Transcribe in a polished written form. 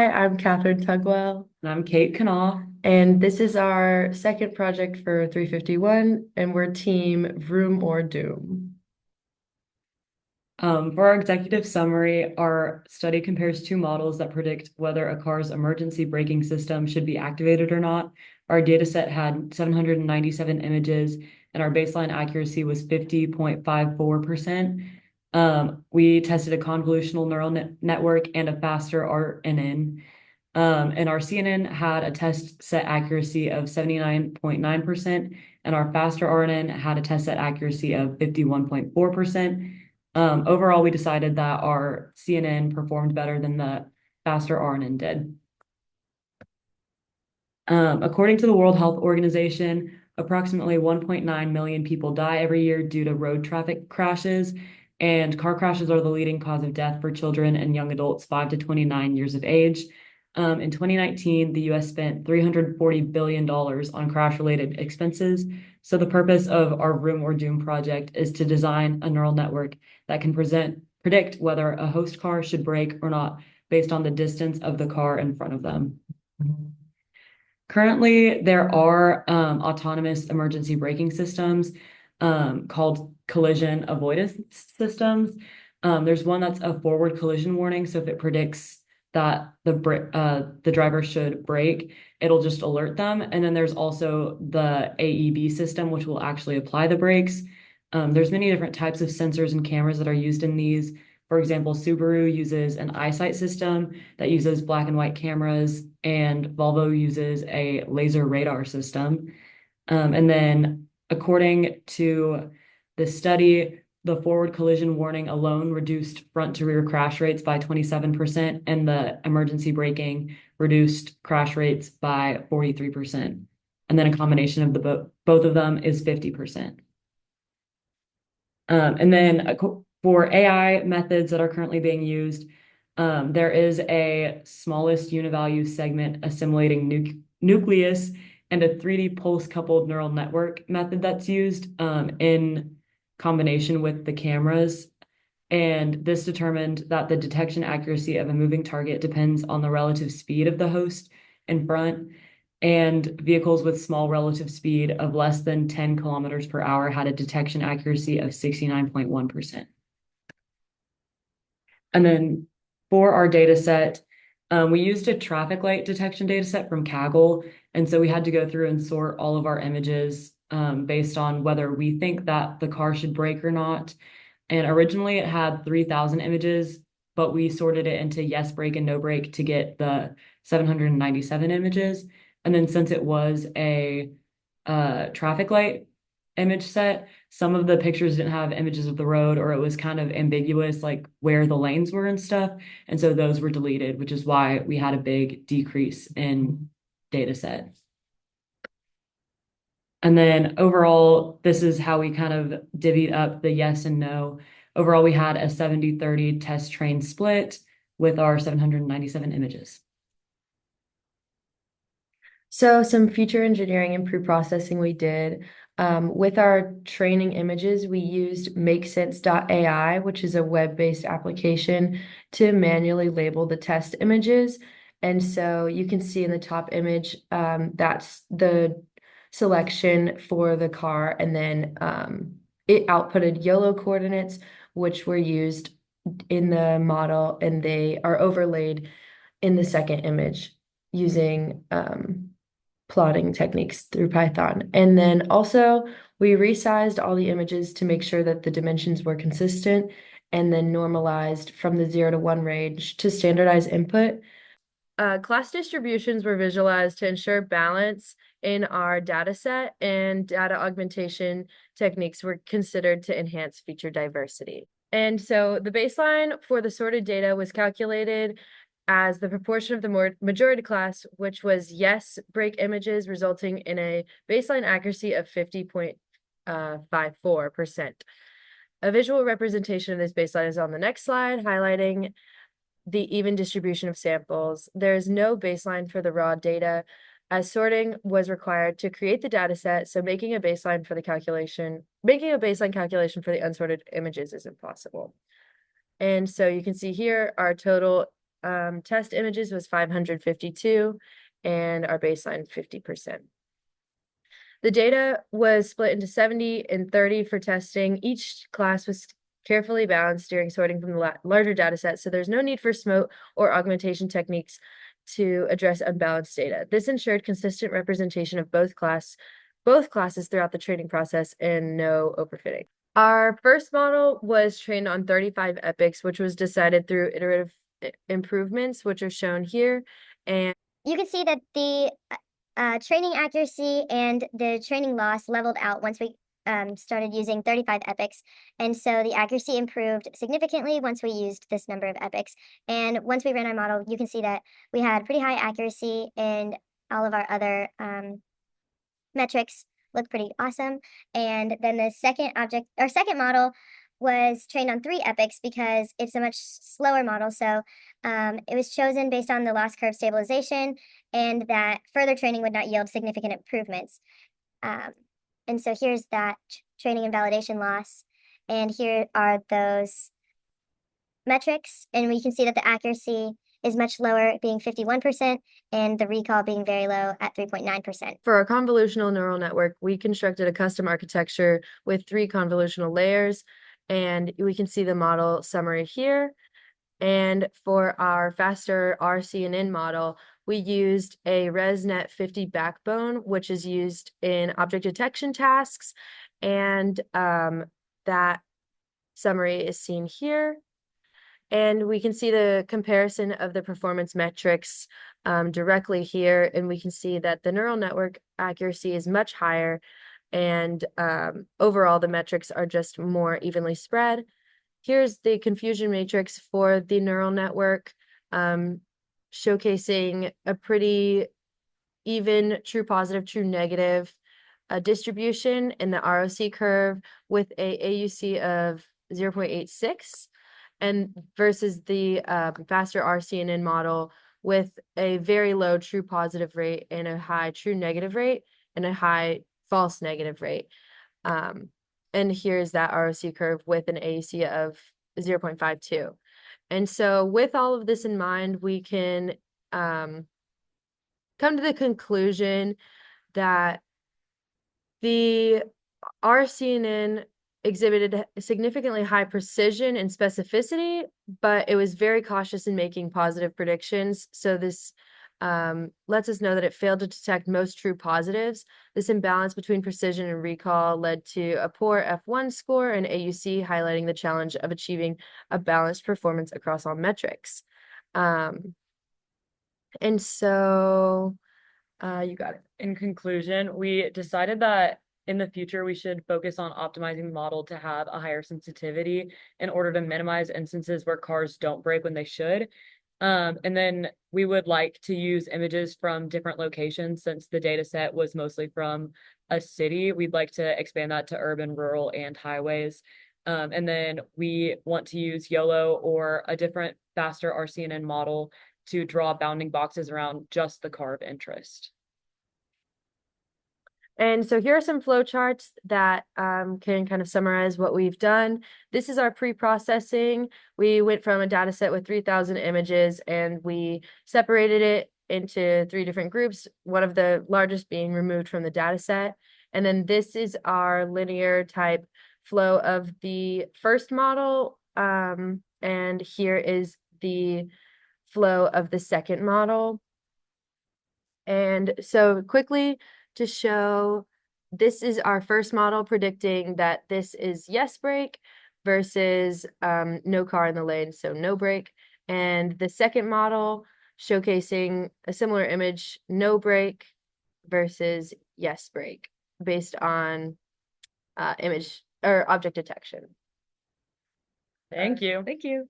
Hi, I'm Catherine Tugwell, And I'm Kate Knopf. and this is our second project for 351, and we're team Vroom or Doom. For our executive summary, our study compares two models that predict whether a car's emergency braking system should be activated or not. Our data set had 797 images, and our baseline accuracy was 50.54%. We tested a convolutional neural network and a faster RNN. And our CNN had a test set accuracy of 79.9%, and our faster RNN had a test set accuracy of 51.4%. Overall, we decided that our CNN performed better than the faster RNN did. According to the World Health Organization, approximately 1.9 million people die every year due to road traffic crashes, and car crashes are the leading cause of death for children and young adults 5 to 29 years of age. In 2019, the US spent $340 billion on crash-related expenses. So the purpose of our Room or Doom project is to design a neural network that can predict whether a host car should brake or not based on the distance of the car in front of them. Currently, there are autonomous emergency braking systems called collision avoidance systems. There's one that's a forward collision warning. So if it predicts that the driver should brake, it'll just alert them. And then there's also the AEB system, which will actually apply the brakes. There's many different types of sensors and cameras that are used in these. For example, Subaru uses an eyesight system that uses black and white cameras, and Volvo uses a laser radar system. And then, according to the study, the forward collision warning alone reduced front to rear crash rates by 27%, and the emergency braking reduced crash rates by 43%. And then a combination of both of them is 50%. And then for AI methods that are currently being used, there is a smallest univalue segment assimilating nucleus and a 3D pulse coupled neural network method that's used in combination with the cameras. And this determined that the detection accuracy of a moving target depends on the relative speed of the host in front, and vehicles with small relative speed of less than 10 kilometers per hour had a detection accuracy of 69.1%. And then for our data set, we used a traffic light detection data set from Kaggle. And so we had to go through and sort all of our images based on whether we think that the car should brake or not. And originally it had 3,000 images, but we sorted it into yes brake and no brake to get the 797 images. And then since it was a traffic light image set, some of the pictures didn't have images of the road, or it was kind of ambiguous, like where the lanes were and stuff. And so those were deleted, which is why we had a big decrease in data set. And then overall, this is how we kind of divvied up the yes and no. Overall, we had a 70-30 test train split with our 797 images. So, some feature engineering and pre-processing we did. With our training images, we used MakeSense.ai, which is a web-based application to manually label the test images. And so you can see in the top image, that's the selection for the car. And then it outputted YOLO coordinates, which were used in the model, and they are overlaid in the second image using plotting techniques through Python. And then also we resized all the images to make sure that the dimensions were consistent, and then normalized from the 0 to 1 range to standardize input. Class distributions were visualized to ensure balance in our data set, and data augmentation techniques were considered to enhance feature diversity. And so the baseline for the sorted data was calculated as the proportion of the majority class, which was yes brake images, resulting in a baseline accuracy of 50.54%. A visual representation of this baseline is on the next slide, highlighting the even distribution of samples. There is no baseline for the raw data, as sorting was required to create the data set, so making a baseline calculation for the unsorted images is impossible. And so you can see here our total test images was 552 and our baseline 50%. The data was split into 70 and 30 for testing. Each class was carefully balanced during sorting from the larger data set, so there's no need for smote or augmentation techniques to address unbalanced data. This ensured consistent representation of both classes throughout the training process and no overfitting. Our first model was trained on 35 epics, which was decided through iterative improvements, which are shown here. And you can see that the training accuracy and the training loss leveled out once we started using 35 epics. And so the accuracy improved significantly once we used this number of epics. And once we ran our model, you can see that we had pretty high accuracy and all of our other metrics look pretty awesome. And then the second model was trained on 3 epics because it's a much slower model. So it was chosen based on the loss curve stabilization and that further training would not yield significant improvements. And so here's that training and validation loss. And here are those metrics. And we can see that the accuracy is much lower, being 51%, and the recall being very low at 3.9%. For our convolutional neural network, we constructed a custom architecture with 3 convolutional layers, and we can see the model summary here. And for our faster RCNN model, we used a ResNet 50 backbone, which is used in object detection tasks. And that summary is seen here. And we can see the comparison of the performance metrics directly here. And we can see that the neural network accuracy is much higher. And overall, the metrics are just more evenly spread. Here's the confusion matrix for the neural network, showcasing a pretty even true positive, true negative distribution in the ROC curve with a AUC of 0.86 and versus the faster RCNN model with a very low true positive rate and a high true negative rate and a high false negative rate. And here's that ROC curve with an AUC of 0.52. And so with all of this in mind, we can come to the conclusion that the RCNN exhibited significantly high precision and specificity, but it was very cautious in making positive predictions. So this lets us know that it failed to detect most true positives. This imbalance between precision and recall led to a poor F1 score and AUC, highlighting the challenge of achieving a balanced performance across all metrics. And so you got it. In conclusion, we decided that in the future, we should focus on optimizing the model to have a higher sensitivity in order to minimize instances where cars don't brake when they should. And then we would like to use images from different locations since the data set was mostly from a city. We'd like to expand that to urban, rural, and highways. And then we want to use YOLO or a different faster RCNN model to draw bounding boxes around just the car of interest. And so here are some flowcharts that can kind of summarize what we've done. This is our pre-processing. We went from a data set with 3,000 images and we separated it into 3 different groups, one of the largest being removed from the data set. And then this is our linear type flow of the first model. And here is the flow of the second model. And so quickly, to show this is our first model predicting that this is yes brake versus no car in the lane, so no brake. And the second model showcasing a similar image, no brake versus yes brake based on image or object detection. Thank you. Thank you.